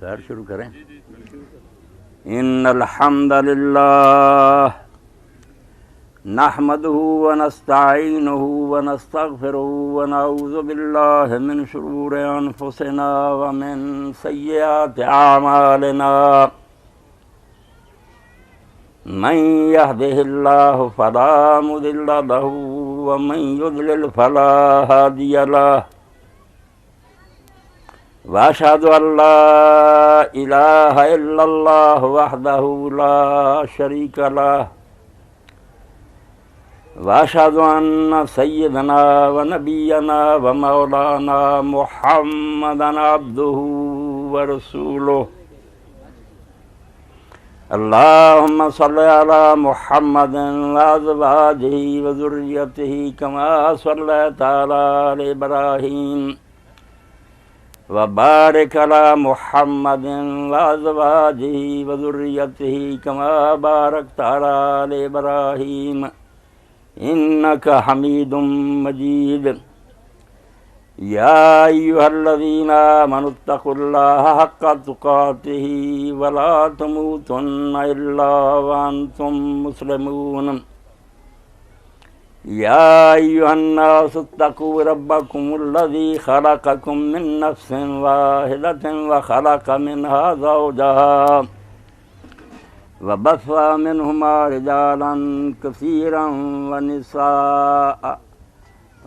خیر شروع کریں. ان الحمد للہ نحمده ونستعینه ونستغفره ونعوذ باللہ من شرور انفسنا ومن سیئات اعمالنا من يهده الله فلا مضل له ومن يضلل فلا هادي له وأشهد أن لا إله إلا الله وحده لا شريك له وأشهد أن سيدنا ونبينا ومولانا محمدا عبده ورسوله. اللهم صل على محمد وأزواجه وذريته كما صليت على آل إبراهيم وبارك على محمد وأزواجه وذريته كما باركت على آل إبراهيم إنك حميد مجيد. يا أيها الذين آمنوا اتقوا الله حق تقاته ولا تموتن إلا وأنتم مسلمون. يا أيها الناس اتقوا ربكم الذي خلقكم من نفس واحدة وخلق منها زوجها وبث منهما رجالا كثيرا ونساء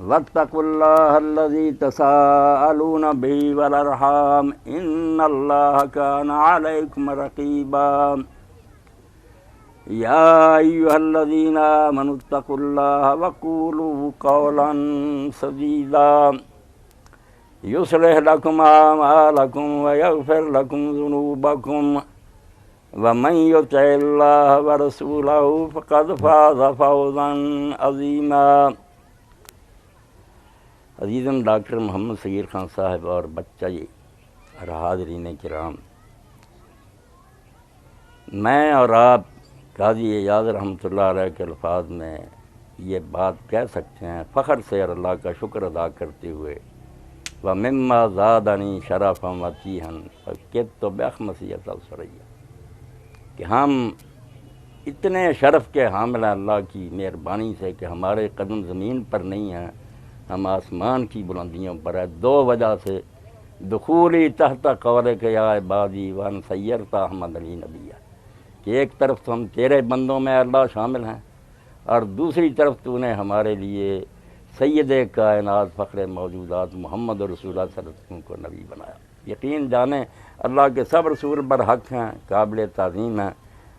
واتقوا الله الذي تساءلون به والأرحام إن الله كان عليكم رقيبا. يا أيها الذين آمنوا اتقوا الله وقولوا قولا سديدا يصلح لكم أعمالكم ويغفر لكم ذنوبكم ومن يطع الله ورسوله فقد فاز فوزا عظيما. عزیزم ڈاکٹر محمد صغیر خان صاحب اور بچہ اور حاضرین کرام، میں اور آپ قاضی اعجاز رحمۃ اللہ علیہ کے الفاظ میں یہ بات کہہ سکتے ہیں فخر سے اور اللہ کا شکر ادا کرتے ہوئے وَمِمَّا زَادَنِي شَرَفًا وَتِيهًا فَكِدْتُ بِأَخْمَصِيَّةِ الْسُرَيَّةِ کہ ہم اتنے شرف کے حامل ہیں اللہ کی مہربانی سے کہ ہمارے قدم زمین پر نہیں ہیں، ہم آسمان کی بلندیوں پر ہے. دو وجہ سے دخولی تحت قولک یا عبادی وان سیرت احمد علی نبیہ، کہ ایک طرف تو ہم تیرے بندوں میں اللہ شامل ہیں اور دوسری طرف تو نے ہمارے لیے سید کائنات فخر موجودات محمد رسول اللہ صلی اللہ علیہ وسلم کو نبی بنایا. یقین جانیں اللہ کے سب رسول برحق ہیں، قابل تعظیم ہیں،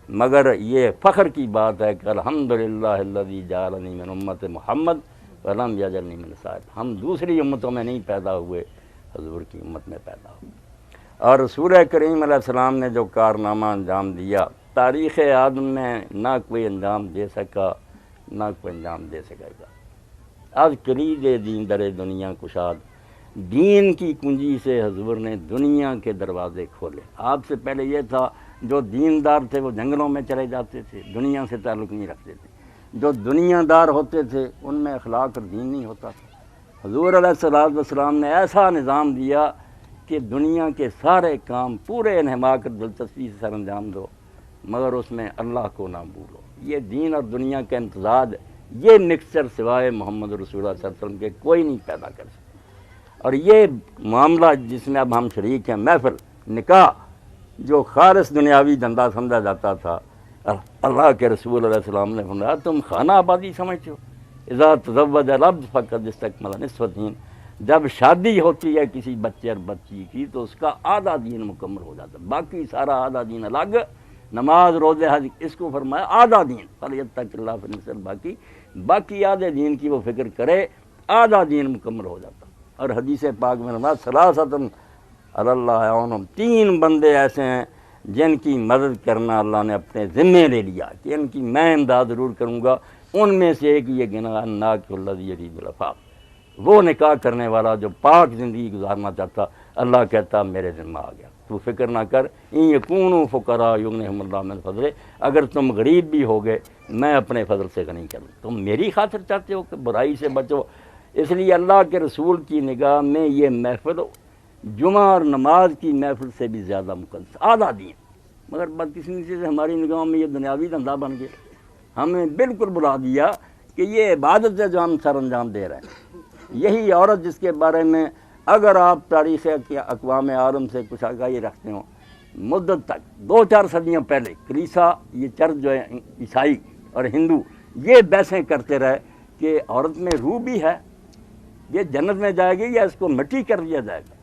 مگر یہ فخر کی بات ہے کہ الحمدللہ الذی جعلنی من امت محمد ولم یجعلنی من سائر. ہم دوسری امتوں میں نہیں پیدا ہوئے، حضور کی امت میں پیدا ہوئے. اور رسول کریم علیہ السلام نے جو کارنامہ انجام دیا تاریخ آدم میں نہ کوئی انجام دے سکا نہ کوئی انجام دے سکے گا. آج کلید دین در دنیا کشاد، دین کی کنجی سے حضور نے دنیا کے دروازے کھولے. آپ سے پہلے یہ تھا جو دیندار تھے وہ جنگلوں میں چلے جاتے تھے، دنیا سے تعلق نہیں رکھتے تھے. جو دنیا دار ہوتے تھے ان میں اخلاق اور دین نہیں ہوتا تھا. حضور علیہ السلام نے ایسا نظام دیا کہ دنیا کے سارے کام پورے انہماک اور دلچسپی سے سر انجام دو، مگر اس میں اللہ کو نہ بھولو. یہ دین اور دنیا کا امتزاج، یہ مکسچر سوائے محمد رسول اللہ صلی اللہ علیہ وسلم کے کوئی نہیں پیدا کر سکتا. اور یہ معاملہ جس میں اب ہم شریک ہیں، محفل نکاح، جو خالص دنیاوی دھندا سمجھا جاتا تھا، اللہ کے رسول علیہ السلام نے فرمایا تم خانہ آبادی سمجھتے ہو. اذا تزوج العبد فقد استکمل نصف الدین، جب شادی ہوتی ہے کسی بچے اور بچی کی تو اس کا آدھا دین مکمل ہو جاتا ہے، باقی سارا آدھا دین الگ، نماز روزے حج، اس کو فرمایا آدھا دین فلیتق اللہ فی النساء، باقی آدھے دین کی وہ فکر کرے، آدھا دین مکمل ہو جاتا. اور حدیث پاک میں فرمایا ثلاثۃ علی اللہ عونہم، تین بندے ایسے ہیں جن کی مدد کرنا اللہ نے اپنے ذمے لے لیا کہ ان کی میں امداد ضرور کروں گا. ان میں سے ایک یہ گنا الناک الذی یرید العفاف، وہ نکاح کرنے والا جو پاک زندگی گزارنا چاہتا، اللہ کہتا میرے ذمہ آ گیا، تو فکر نہ کر. ان یکونوا فقراء یغنیہم اللہ من فضلہ، اگر تم غریب بھی ہو گئے میں اپنے فضل سے غنی کروں. تم میری خاطر چاہتے ہو کہ برائی سے بچو، اس لیے اللہ کے رسول کی نگاہ میں یہ محفل جمعہ اور نماز کی محفل سے بھی زیادہ مقدس آزادی ہیں، مگر بدقسمتی سے ہماری نگاہوں میں یہ دنیاوی دھندا بن گیا، ہمیں بالکل بلا دیا کہ یہ عبادت ہے جو ہم سر انجام دے رہے ہیں۔ یہی عورت جس کے بارے میں اگر آپ تاریخ اقوام عالم سے کچھ آگاہی رکھتے ہوں، مدت تک 2-4 صدیوں پہلے کلیسا، یہ چرچ جو ہے عیسائی اور ہندو، یہ بحثیں کرتے رہے کہ عورت میں روح بھی ہے، یہ جنت میں جائے گی یا اس کو مٹی کر دیا جائے گا،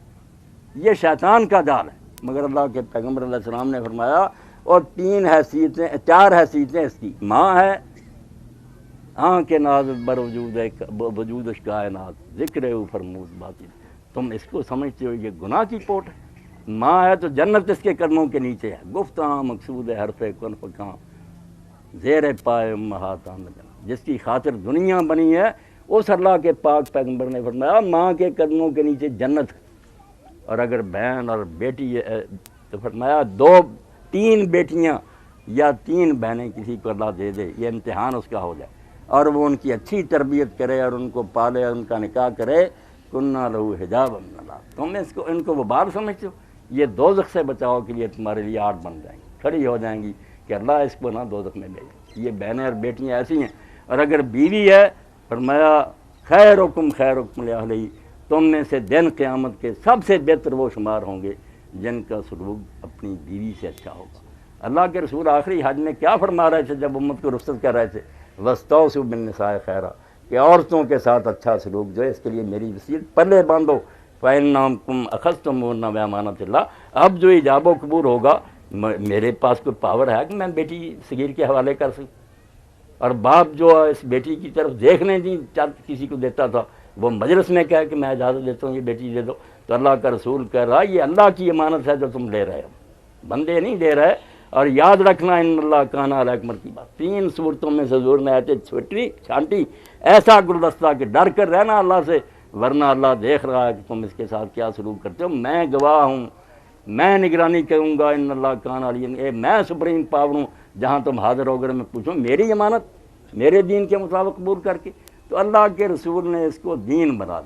یہ شیطان کا جال ہے۔ مگر اللہ کے پیغمبر علیہ السلام نے فرمایا اور 4 حیثیتیں اس کی، ماں ہے، آنکھ کے ناز بر وجود کائنات، ذکر او فرمود باطل، تم اس کو سمجھتے ہو یہ گناہ کی پوٹ ہے؟ ماں ہے تو جنت اس کے قدموں کے نیچے ہے، گفتاں مقصود ہے حرف کن فکاں، زیر پائے امہات آمدن، جس کی خاطر دنیا بنی ہے اس اللہ کے پاک پیغمبر نے فرمایا ماں کے قدموں کے نیچے جنت ہے۔ اور اگر بہن اور بیٹی تو فرمایا 2-3 بیٹیاں یا 3 بہنیں کسی کو اللہ دے دے، یہ امتحان اس کا ہو جائے اور وہ ان کی اچھی تربیت کرے اور ان کو پالے اور ان کا نکاح کرے، کنّا لہو حجابا من النار، تم ان کو وبال سمجھتے ہو، یہ دوزخ سے بچاؤ کے لیے تمہارے لیے آڑ بن جائیں گی، کھڑی ہو جائیں گی کہ اللہ اس کو نہ دوزخ میں بھیجے۔ یہ بہنیں اور بیٹیاں ایسی ہیں۔ اور اگر بیوی ہے فرمایا خیرکم خیرکم لأہلہ، تم میں سے دن قیامت کے سب سے بہتر وہ شمار ہوں گے جن کا سلوک اپنی بیوی سے اچھا ہوگا۔ اللہ کے رسول آخری حج میں کیا فرما رہے تھے جب امت کو رخصت کر رہے تھے؟ وَاسْتَوْصُوا بِالنِّسَاءِ خَيْرًا، کہ عورتوں کے ساتھ اچھا سلوک جو ہے اس کے لیے میری وصیت پلے باندھو، فَإِنَّكُمْ أَخَذْتُمُوهُنَّ بِأَمَانَةِ اللَّهِ، اب جو ایجاب و قبول ہوگا میرے پاس کوئی پاور ہے کہ میں بیٹی صغیر کے حوالے کر سکوں؟ اور باپ جو اس بیٹی کی طرف دیکھنے نہیں کسی کو دیتا تھا، وہ مجلس میں کہا کہ میں اجازت دیتا ہوں یہ بیٹی دے دو، تو اللہ کا رسول کہہ رہا یہ اللہ کی امانت ہے جو تم لے رہے ہو، بندے نہیں دے رہے۔ اور یاد رکھنا ان اللہ کان علیکم رقیبا، 3 صورتوں میں سے حضور نے آیتیں چھانٹی، ایسا گلدستہ کہ ڈر کر رہنا اللہ سے، ورنہ اللہ دیکھ رہا ہے کہ تم اس کے ساتھ کیا سلوک کرتے ہو، میں گواہ ہوں، میں نگرانی کروں گا، ان اللہ کان علی، میں سپریم پاور ہوں، جہاں تم حاضر ہو کر میں پوچھوں میری امانت میرے دین کے مطابق قبول کر کے۔ تو اللہ کے رسول نے اس کو دین بنا دیا۔